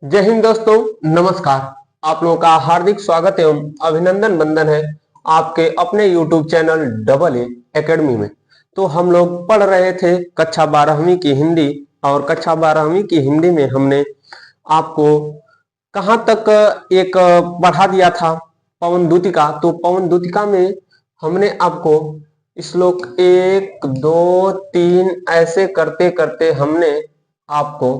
जय हिंद दोस्तों, नमस्कार। आप लोगों का हार्दिक स्वागत एवं अभिनंदन बंदन है आपके अपने YouTube channel double A academy में। तो हम लोग पढ़ रहे थे कक्षा 12वीं की हिंदी, और कक्षा 12वीं की हिंदी में हमने आपको कहाँ तक एक पढ़ा दिया था, पवन दूतिका। तो पवन दूतिका में हमने आपको श्लोक 1, 2, 3 ऐसे करते करते हमने आपको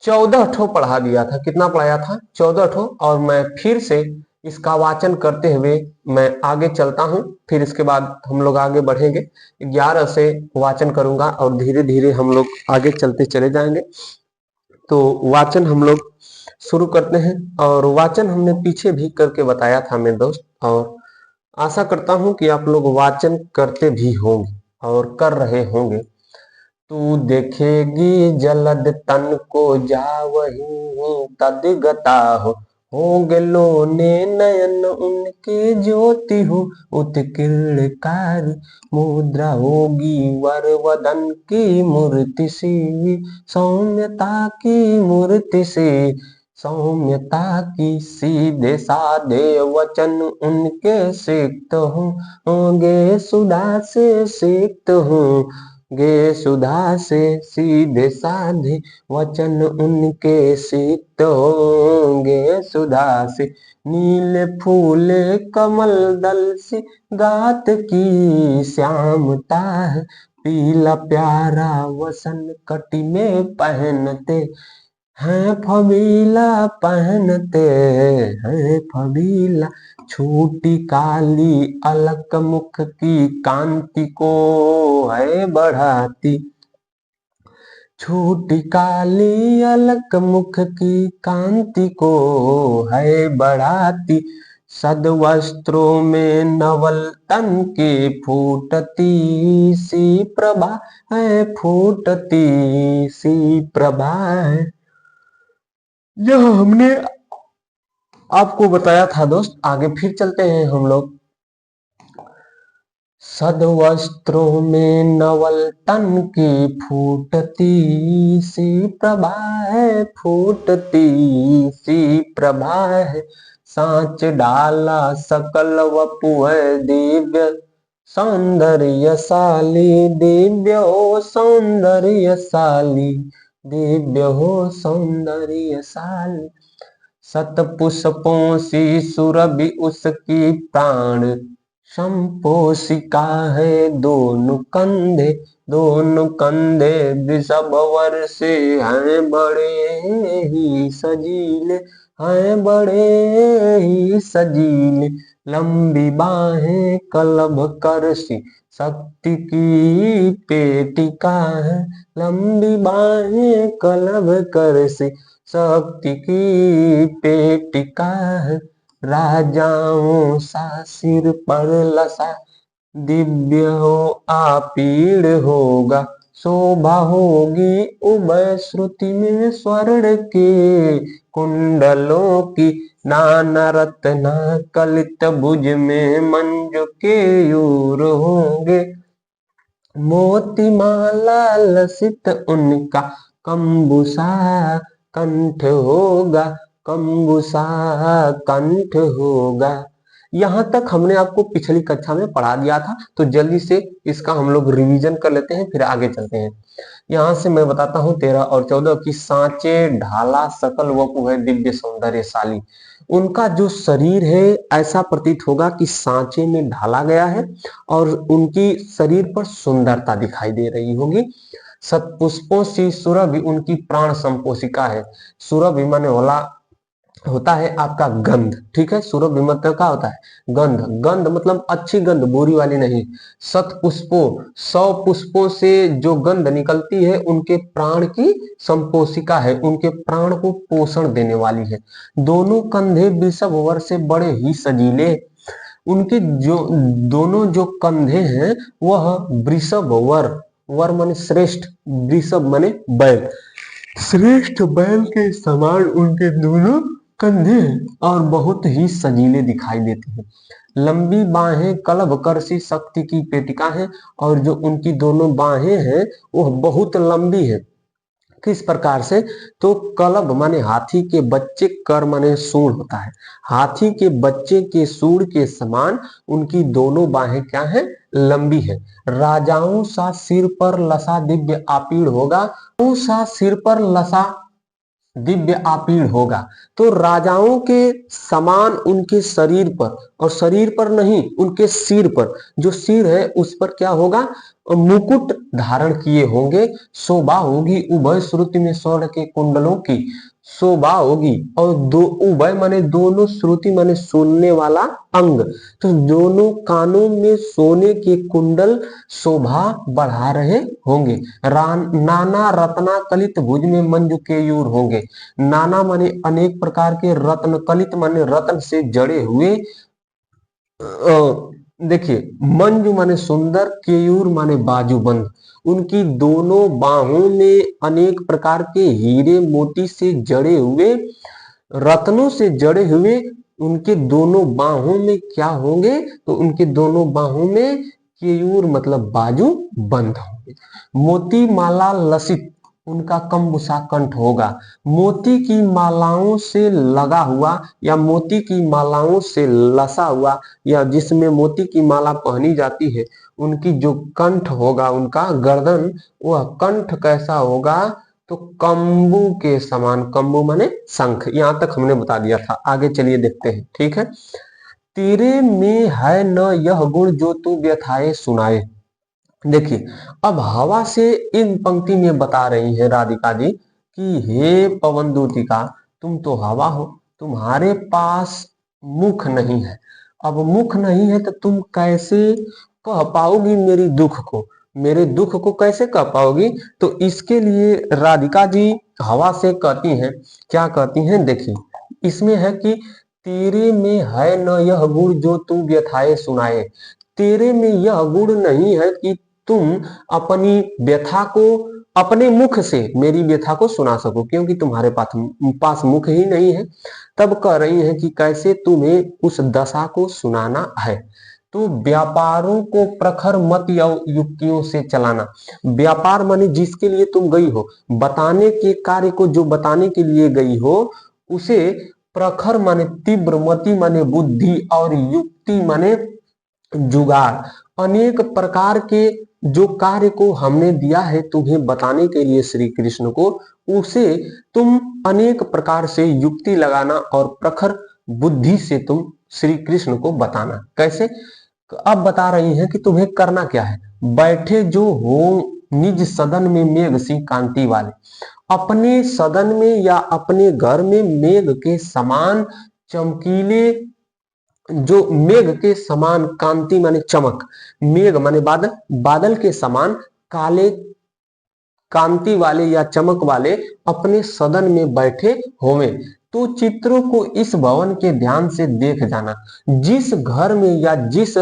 14 ठो पढ़ा दिया था। कितना पढ़ाया था? 14 ठो। और मैं फिर से इसका वाचन करते हुए मैं आगे चलता हूं, फिर इसके बाद हम लोग आगे बढ़ेंगे। 11 से वाचन करूंगा और धीरे धीरे हम लोग आगे चलते चले जाएंगे। तो वाचन हम लोग शुरू करते हैं, और वाचन हमने पीछे भी करके बताया था मेरे दोस्त, और आशा करता हूं कि आप लोग वाचन करते भी होंगे और कर रहे होंगे। तू देखेगी जलद तन को जावही तदगता होंगे लोने नयन उनके ज्योति हो उत्कीर्णकारी मुद्रा होगी वर वदन की मूर्ति सी सौम्यता की मूर्ति से सौम्यता की सीधे साधे वचन उनके सीखत होंगे सुधा से सीखत हूँ गे सुधा से सीधे साधे वचन उनके सीखत होंगे सुधा से नीले फूले कमल दल सी गात की श्यामता है पीला प्यारा वसन कटी में पहनते हैं फबीला पहनते हैं फबीला छोटी काली अलक मुख की कांति को है बढ़ाती छोटी काली अलक मुख की कांति को है बढ़ाती सदवस्त्रों में नवल तन की फूटती सी प्रभा है फूटती सी प्रभा है। यह हमने आपको बताया था दोस्त। आगे फिर चलते हैं हम लोग। सदवस्त्रों में नवल तन की फूटती सी प्रभा है फूटती सी प्रभा है सांच डाला सकल वपु है दिव्य सौंदर्यशाली दिव्य हो सौंदर्यशाली दिव्य हो सौंदर्यशाली सत पुष्पों सी सुरभि उसकी प्राण संपोषिका है दोनों कंधे वृषभवर से हैं बड़े ही सजीले हैं बड़े ही सजीले लंबी बाहें कलभ करसी शक्ति की पेटिका है लंबी बाहें कलभ करसी शक्ति की पेटिका है राजाओं सा सिर पर लसा दिव्य हो आपीड़ होगा शोभा होगी उभय श्रुति में स्वर्ण के कुंडलों की नाना रत्ना कलित भुज में मंजू के यूर होंगे मोती माला लसित उनका कंबुसा कंठ होगा कंबुसा कंठ होगा। यहाँ तक हमने आपको पिछली कक्षा में पढ़ा दिया था, तो जल्दी से इसका हम लोग रिवीजन कर लेते हैं, फिर आगे चलते हैं। यहाँ से मैं बताता हूँ 13 और 14 की सांचे ढाला सकल वपु है दिव्य सौंदर्यशाली। उनका जो शरीर है ऐसा प्रतीत होगा कि सांचे में ढाला गया है और उनकी शरीर पर सुंदरता दिखाई दे रही होगी। सतपुष्पों से सुरभि उनकी प्राण संपोषिका है। सुरभि माने होता है आपका गंध, ठीक है। सुरभि मतलब क्या होता है? गंध। गंध मतलब अच्छी गंध, बुरी वाली नहीं। शत पुष्पों 100 पुष्पों से जो गंध निकलती है उनके प्राण की संपोषिका है, उनके प्राण को पोषण देने वाली है। दोनों कंधे वृषभ वर से बड़े ही सजीले। उनके जो दोनों जो कंधे हैं वह वृषभ वर, वर माने श्रेष्ठ, वृषभ माने बैल, श्रेष्ठ बैल के समान उनके दोनों कंधे और बहुत ही सजीले दिखाई देते हैं। लंबी बाहें कलभ करसी शक्ति की पेटिका है, और जो उनकी दोनों बाहें हैं वह बहुत लंबी है। किस प्रकार से? तो कलब माने हाथी के बच्चे, कर माने सूंड होता है। हाथी के बच्चे के सूंड के समान उनकी दोनों बाहें क्या है? लंबी है। राजाओं सा सिर पर लसा दिव्य आपीड़ होगा। सा सिर पर लसा दिव्य आपीड़ होगा। तो राजाओं के समान उनके शरीर पर, और शरीर पर नहीं उनके सिर पर, जो सिर है उस पर क्या होगा? मुकुट धारण किए होंगे। शोभा होगी उभय श्रुति में स्वर्ण के कुंडलों की, शोभा होगी। और दो, उभय माने दोनों, श्रुति माने सुनने वाला अंग, तो दोनों कानों में सोने के कुंडल शोभा बढ़ा रहे होंगे। नाना रत्ना कलित भुज में मंजू केयूर होंगे। नाना माने अनेक प्रकार के, रत्न कलित माने रत्न से जड़े हुए, देखिए मंजू माने सुंदर, केयूर माने बाजूबंद। उनकी दोनों बाहों में अनेक प्रकार के हीरे मोती से जड़े हुए, रत्नों से जड़े हुए उनके दोनों बाहों में क्या होंगे? तो उनके दोनों बाहों में केयूर मतलब बाजू बंद होंगे। मोती माला लसित उनका कम्बुसा कंठ होगा। मोती की मालाओं से लगा हुआ या मोती की मालाओं से लसा हुआ, या जिसमें मोती की माला पहनी जाती है, उनकी जो कंठ होगा, उनका गर्दन, वह कंठ कैसा होगा? तो कम्बू के समान। कम्बू माने शंख। यहां तक हमने बता दिया था, आगे चलिए देखते हैं। ठीक है। तेरे में है न यह गुण जो तू व्यथाए सुनाए। देखिए अब हवा से इन पंक्ति में बता रही है राधिका जी कि हे पवन दूतिका, तुम तो हवा हो, तुम्हारे पास मुख नहीं है। अब मुख नहीं है तो तुम कैसे कह पाओगी मेरी दुख को? मेरे दुख को कैसे कह पाओगी? तो इसके लिए राधिका जी हवा से कहती हैं, क्या कहती हैं? देखिए इसमें है कि तेरे में है न यह गुण जो तू व्यथाए सुनाए। तेरे में यह गुण नहीं है कि तुम अपनी व्यथा को अपने मुख से मेरी व्यथा को सुना सको, क्योंकि तुम्हारे पास मुख ही नहीं है। तब कह रही है कि कैसे तुम्हें उस दशा को सुनाना है। तो व्यापारों को प्रखर मत या युक्तियों से चलाना। व्यापार माने जिसके लिए तुम गई हो, बताने के कार्य को जो बताने के लिए गई हो, उसे प्रखर माने तीव्र, मति माने बुद्धि, और युक्ति माने जुगाड़। अनेक प्रकार के जो कार्य को हमने दिया है तुम्हें बताने के लिए श्री कृष्ण को, उसे तुम अनेक प्रकार से युक्ति लगाना और प्रखर बुद्धि से तुम श्री कृष्ण को बताना। कैसे? अब बता रही हैं कि तुम्हें करना क्या है। बैठे जो हो निज सदन में मेघ सी कांति वाले। अपने सदन में या अपने घर में मेघ के समान चमकीले, जो मेघ के समान, कांति माने चमक, मेघ माने बादल, बादल के समान काले कांति वाले या चमक वाले अपने सदन में बैठे होवे। तो चित्रों को इस भवन के ध्यान से देख जाना। जिस घर में या जिस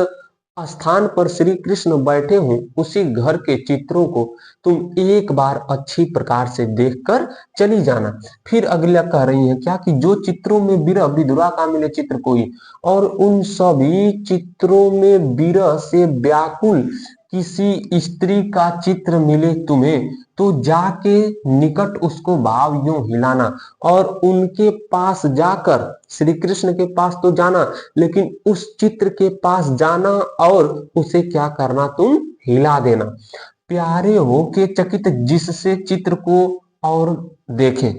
स्थान पर श्री कृष्ण बैठे हों, उसी घर के चित्रों को तुम एक बार अच्छी प्रकार से देखकर चली जाना। फिर अगला कह रही है क्या कि जो चित्रों में विरह विधुरा का मिले चित्र कोई, और उन सभी चित्रों में विरह से व्याकुल किसी स्त्री का चित्र मिले तुम्हें, तो जाके निकट उसको भाव यूं हिलाना, और उनके पास जाकर, श्री कृष्ण के पास तो जाना, लेकिन उस चित्र के पास जाना और उसे क्या करना? तुम हिला देना। प्यारे हो के चकित जिससे चित्र को और देखे।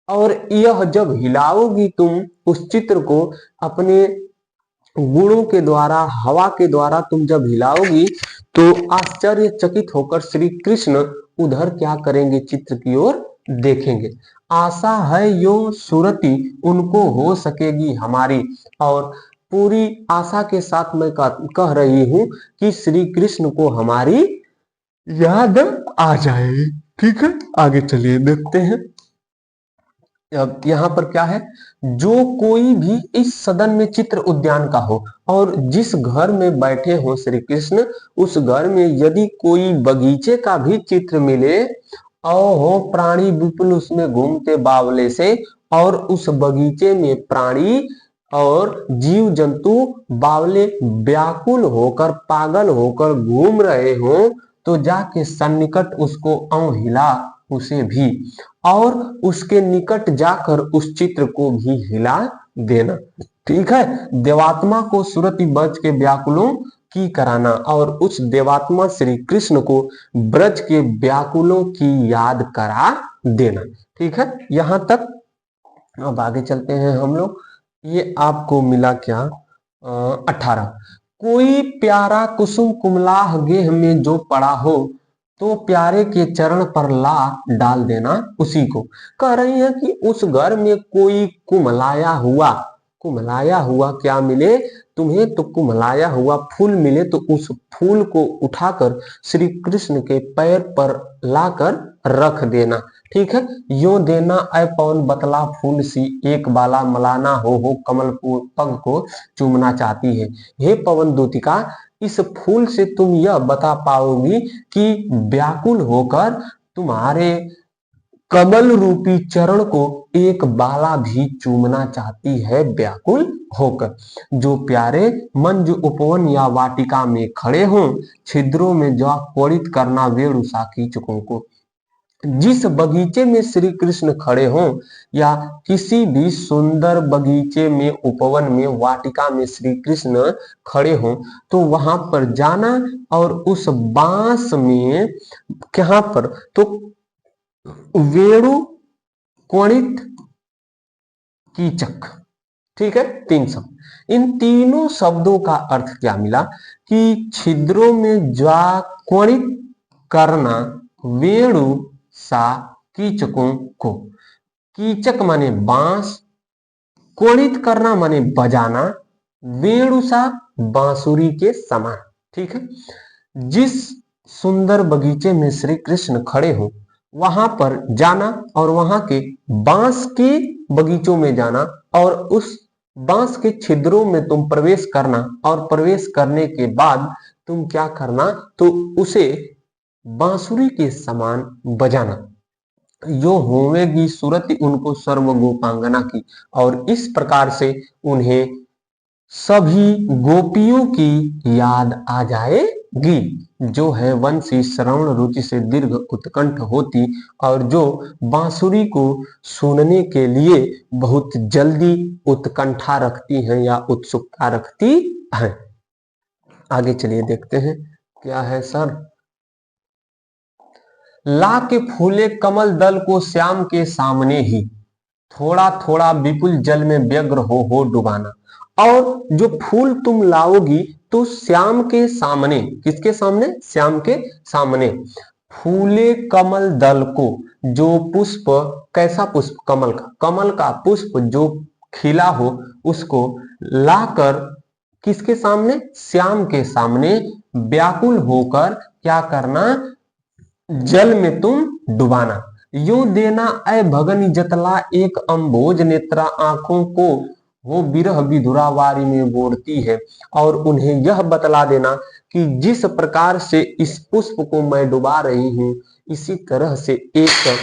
और यह जब हिलाओगी तुम उस चित्र को अपने गुणों के द्वारा, हवा के द्वारा तुम जब हिलाओगी, तो आश्चर्यचकित होकर श्री कृष्ण उधर क्या करेंगे? चित्र की ओर देखेंगे। आशा है यो सुरति उनको हो सकेगी हमारी। और पूरी आशा के साथ मैं कह रही हूं कि श्री कृष्ण को हमारी याद आ जाएगी। ठीक है, आगे चलिए देखते हैं। अब यहाँ पर क्या है? जो कोई भी इस सदन में चित्र उद्यान का हो, और जिस घर में बैठे हो श्री कृष्ण, उस घर में यदि कोई बगीचे का भी चित्र मिले, और हो प्राणी विपुल उसमें घूमते बावले से, और उस बगीचे में प्राणी और जीव जंतु बावले व्याकुल होकर, पागल होकर घूम रहे हो, तो जाके सन्निकट उसको हिला उसे भी, और उसके निकट जाकर उस चित्र को भी हिला देना। ठीक है, देवात्मा को सुरति ब्रज के व्याकुलों की कराना और उस देवात्मा श्री कृष्ण को ब्रज के व्याकुलों की याद करा देना। ठीक है, यहां तक। अब आगे चलते हैं हम लोग। ये आपको मिला क्या? 18। कोई प्यारा कुसुम कुमलाह गेह में जो पड़ा हो, तो प्यारे के चरण पर ला डाल देना उसी को। कह रही है कि उस घर में कोई कुमलाया हुआ क्या मिले तुम्हें, तो कुमलाया हुआ फूल मिले तो उस फूल को उठाकर श्री कृष्ण के पैर पर लाकर रख देना। ठीक है, यो देना ऐ पवन बतला फूल सी, एक बाला मलाना हो कमल पग को चूमना चाहती है। हे पवन दूतिका, इस फूल से तुम यह बता पाओगी कि व्याकुल होकर तुम्हारे कमल रूपी चरण को एक बाला भी चूमना चाहती है व्याकुल होकर। जो प्यारे मंजू उपवन या वाटिका में खड़े हों, छिद्रों में जा त्वरित करना वेणुसा कीचकों को। जिस बगीचे में श्री कृष्ण खड़े हों या किसी भी सुंदर बगीचे में, उपवन में, वाटिका में श्री कृष्ण खड़े हों, तो वहां पर जाना और उस बांस में, कहां पर, तो वेणु, क्वणित, कीचक। ठीक है, 3 शब्द। इन तीनों शब्दों का अर्थ क्या मिला कि छिद्रों में जा क्वणित करना वेणु सा कीचकों को। कीचक माने बांस, क्वणित करना माने बजाना, वेणु सा बांसुरी के समान। ठीक है, जिस सुंदर बगीचे में श्री कृष्ण खड़े हो वहां पर जाना और वहां के बांस के बगीचों में जाना और उस बांस के छिद्रों में तुम प्रवेश करना और प्रवेश करने के बाद तुम क्या करना, तो उसे बांसुरी के समान बजाना। यो होवेगी सूरत उनको सर्व गोपांगना की, और इस प्रकार से उन्हें सभी गोपियों की याद आ जाएगी, जो है वंशी श्रवण रुचि से दीर्घ उत्कंठ होती और जो बांसुरी को सुनने के लिए बहुत जल्दी उत्कंठा रखती हैं या उत्सुकता रखती हैं। आगे चलिए देखते हैं क्या है सर। ला के फूले कमल दल को श्याम के सामने ही, थोड़ा थोड़ा विपुल जल में व्यग्र हो डुबाना। और जो फूल तुम लाओगी तो श्याम के सामने, किसके सामने? श्याम के सामने। फूले कमल दल को, जो पुष्प, कैसा पुष्प? कमल का, कमल का पुष्प जो खिला हो उसको लाकर किसके सामने? श्याम के सामने व्याकुल होकर क्या करना? जल में तुम डुबाना। यूं देना ऐ भगनी जतला, एक अम्भोज नेत्रा आंखों को वो विरह विधुरावारी में बोड़ती है। और उन्हें यह बतला देना कि जिस प्रकार से इस पुष्प को मैं डुबा रही हूं, इसी तरह से एक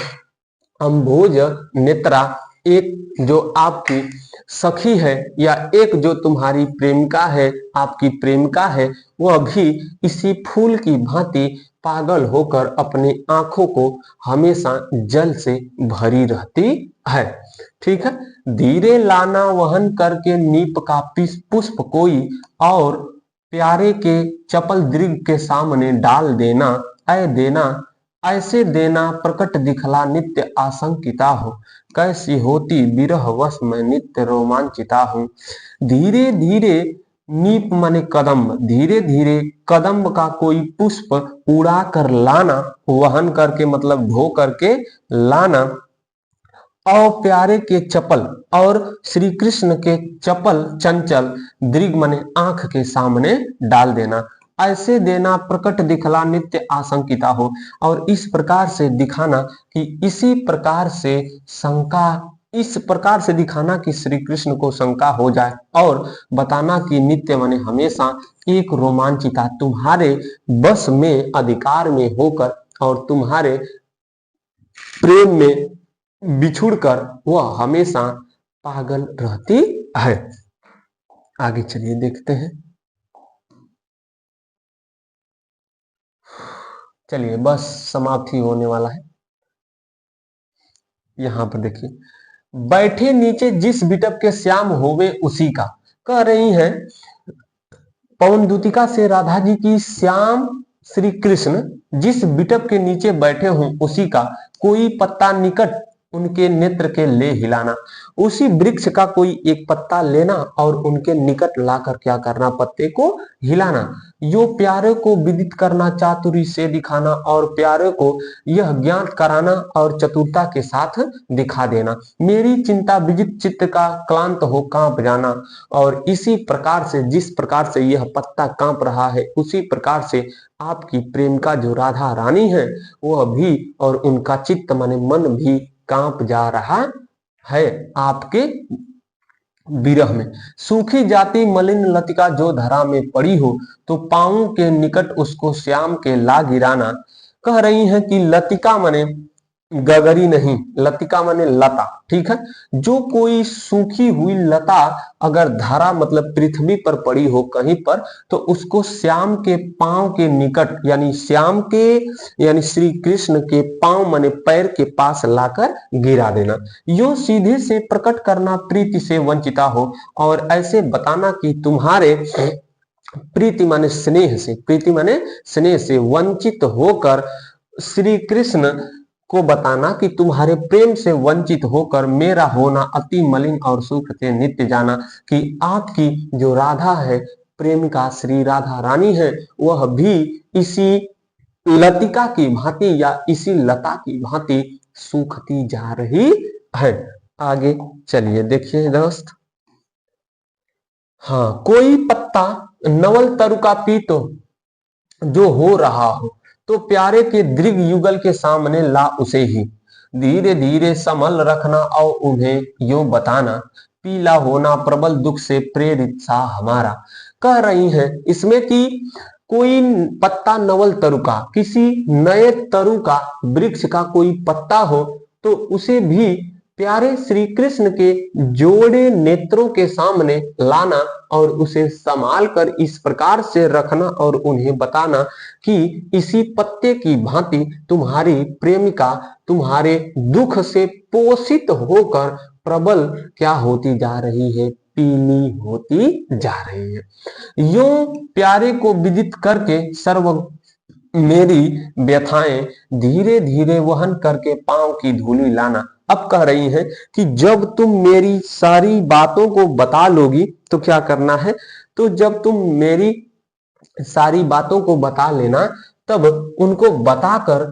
अम्भोज नेत्रा, एक जो आपकी सखी है या एक जो तुम्हारी प्रेमिका है, आपकी प्रेमिका है, वह भी इसी फूल की भांति पागल होकर अपनी आंखों को हमेशा जल से भरी रहती है। ठीक है, धीरे लाना वहन करके नीप का पुष्प कोई, और प्यारे के चपल दृग के सामने डाल देना। ऐ देना, ऐसे देना प्रकट दिखला नित्य आशंकिता हो, कैसी होती विरह वश में नित्य रोमांचिता हूं। धीरे धीरे, नीप माने कदम्ब, धीरे धीरे कदम्ब का कोई पुष्प उड़ा कर लाना, वहन करके मतलब ढो करके लाना। और प्यारे के चपल, और श्री कृष्ण के चपल चंचल दृग माने आंख के सामने डाल देना। ऐसे देना प्रकट दिखला नित्य आशंकिता हो, और इस प्रकार से दिखाना कि इसी प्रकार से शंका, इस प्रकार से दिखाना कि श्री कृष्ण को शंका हो जाए, और बताना कि नित्य माने हमेशा एक रोमांचिता तुम्हारे बस में, अधिकार में होकर और तुम्हारे प्रेम में बिछुड़कर वह हमेशा पागल रहती है। आगे चलिए देखते हैं। चलिए बस समाप्ति होने वाला है। यहां पर देखिए, बैठे नीचे जिस बिटप के श्याम होवे उसी का। कह रही हैं पवन दूतिका से राधा जी की, श्याम श्री कृष्ण जिस बिटप के नीचे बैठे हों उसी का कोई पत्ता निकट उनके नेत्र के ले हिलाना। उसी वृक्ष का कोई एक पत्ता लेना और उनके निकट लाकर क्या करना, पत्ते को हिलाना। यो प्यारे को विदित करना, चातुरी से दिखाना, और प्यारे को यह ज्ञात कराना और चतुरता के साथ दिखा देना। मेरी चिंता विजित चित्त का क्लांत हो कांप जाना। और इसी प्रकार से, जिस प्रकार से यह पत्ता कांप रहा है, उसी प्रकार से आपकी प्रेम का जो राधा रानी है वह भी, और उनका चित्त माने मन भी कांप जा रहा है आपके विरह में। सूखी जाती मलिन लतिका जो धरा में पड़ी हो, तो पांव के निकट उसको श्याम के ला गिराना। कह रही हैं कि लतिका माने गगरी नहीं, लतिका माने लता, ठीक है। जो कोई सूखी हुई लता अगर धारा मतलब पृथ्वी पर पड़ी हो कहीं पर, तो उसको श्याम के पांव के निकट, यानी श्याम के, यानी श्री कृष्ण के पांव माने पैर के पास लाकर गिरा देना। यो सीधे से प्रकट करना प्रीति से वंचिता हो, और ऐसे बताना कि तुम्हारे प्रीति माने स्नेह से, प्रीति माने स्नेह से वंचित होकर, श्री कृष्ण को बताना कि तुम्हारे प्रेम से वंचित होकर मेरा होना अति मलिन और सुख से नित्य जाना। कि आपकी जो राधा है, प्रेमिका श्री राधा रानी है, वह भी इसी लतिका की भांति या इसी लता की भांति सूखती जा रही है। आगे चलिए देखिए दोस्त। हाँ, कोई पत्ता नवल तरु का पीतो जो हो रहा हो, तो प्यारे के दृग युगल के सामने ला उसे ही। धीरे धीरे संभल रखना और उन्हें यूं बताना, पीला होना प्रबल दुख से प्रेरित सा हमारा। कह रही हैं इसमें कि कोई पत्ता नवल तरु का, किसी नए तरु का वृक्ष का कोई पत्ता हो, तो उसे भी प्यारे श्री कृष्ण के जोड़े नेत्रों के सामने लाना और उसे संभाल कर इस प्रकार से रखना और उन्हें बताना कि इसी पत्ते की भांति तुम्हारी प्रेमिका तुम्हारे दुख से पोषित होकर प्रबल क्या होती जा रही है, पीली होती जा रही है। यूं प्यारे को विदित करके सर्व मेरी व्यथाएं धीरे धीरे वहन करके पांव की धूली लाना। अब कह रही हैं कि जब तुम मेरी सारी बातों को बता लोगी तो क्या करना है, तो जब तुम मेरी सारी बातों को बता लेना, तब उनको बताकर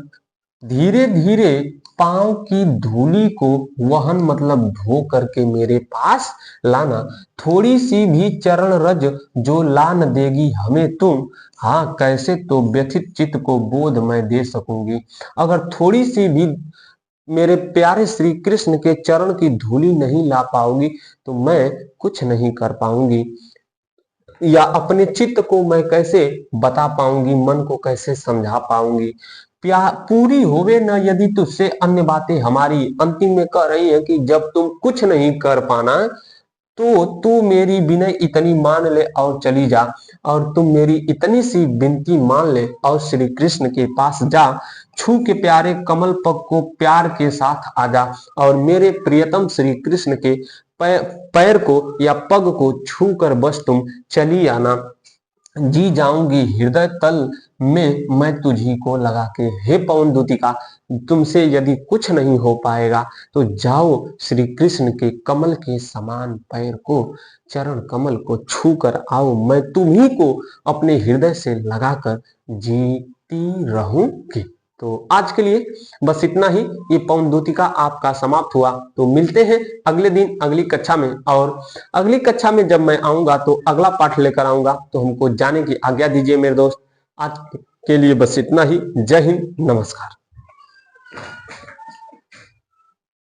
धीरे धीरे पांव की धूली को वहन मतलब धो करके मेरे पास लाना। थोड़ी सी भी चरण रज जो ला न देगी हमें तुम, हाँ कैसे तो व्यथित चित्त को बोध मैं दे सकूंगी। अगर थोड़ी सी भी मेरे प्यारे श्री कृष्ण के चरण की धूली नहीं ला पाऊंगी तो मैं कुछ नहीं कर पाऊंगी, या अपने चित्त को मैं कैसे बता पाऊंगी, मन को कैसे समझा पाऊंगी। पूरी होवे न यदि तुझसे अन्य बातें हमारी। अंतिम में कह रही है कि जब तुम कुछ नहीं कर पाना तो तू मेरी विनय इतनी मान ले और चली जा, और तुम मेरी इतनी सी विनती मान ले और श्री कृष्ण के पास जा, छू के प्यारे कमल पग को प्यार के साथ आ जा, और मेरे प्रियतम श्री कृष्ण के पैर को या पग को छू कर बस तुम चली आना। जी जाऊंगी हृदय तल में मैं तुझी को लगा के। हे पवन दूतिका, तुमसे यदि कुछ नहीं हो पाएगा तो जाओ श्री कृष्ण के कमल के समान पैर को, चरण कमल को छू कर आओ, मैं तुम्ही को अपने हृदय से लगाकर जीती रहूंगी। तो आज के लिए बस इतना ही। ये पवन दूतिका आपका समाप्त हुआ। तो मिलते हैं अगले दिन अगली कक्षा में, और अगली कक्षा में जब मैं आऊंगा तो अगला पाठ लेकर आऊंगा। तो हमको जाने की आज्ञा दीजिए मेरे दोस्त। आज के लिए बस इतना ही। जय हिंद, नमस्कार।